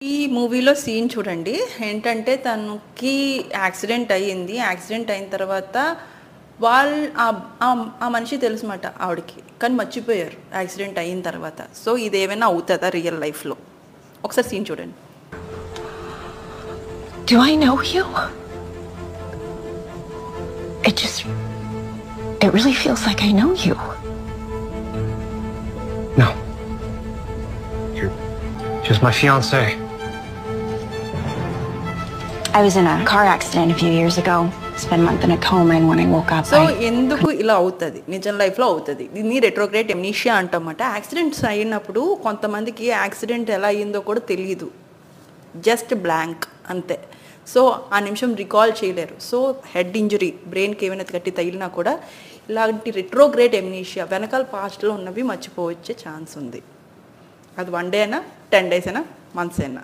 ఈ మూవీలో సీన్ చూడండి. ఏంటంటే తనకి యాక్సిడెంట్ అయ్యింది. యాక్సిడెంట్ అయిన తర్వాత ఆ మనిషి తెలుసుమాట ఆవిడకి. కానీ మర్చిపోయారు యాక్సిడెంట్ అయిన తర్వాత. సో ఇదేమైనా అవుతదా రియల్ లైఫ్‌లో? ఒకసారి సీన్ చూడండి. Do I know you? It really feels like I know you. No. You're just my fiancé. I was in a car accident a few years ago. Spent a month in a coma, and when I woke up, so ఎందుకు ఇలా అవుతది? నిజం లైఫ్‌లో అవుతది. దీన్ని retrograde amnesia అంటామట. Accidents అయినప్పుడు కొంతమందికి accident ఎలా అయిందో కూడా తెలీదు. జస్ట్ బ్లాంక్ అంతే. సో ఆ నిమిషం రికాల్ చేయలేరు. సో హెడ్ ఇంజరీ, బ్రెయిన్‌కి ఏమైనా గట్టి తగిలినా కూడా ఇలాంటి రెట్రోగ్రేడ్ ఎమ్నీషియా వెనకాల పాస్ట్‌లో ఉన్నవి మర్చిపోవచ్చే ఛాన్స్ ఉంది. అది 1 డే అయినా, 10 డేస్ అయినా, మంత్స్ అయినా.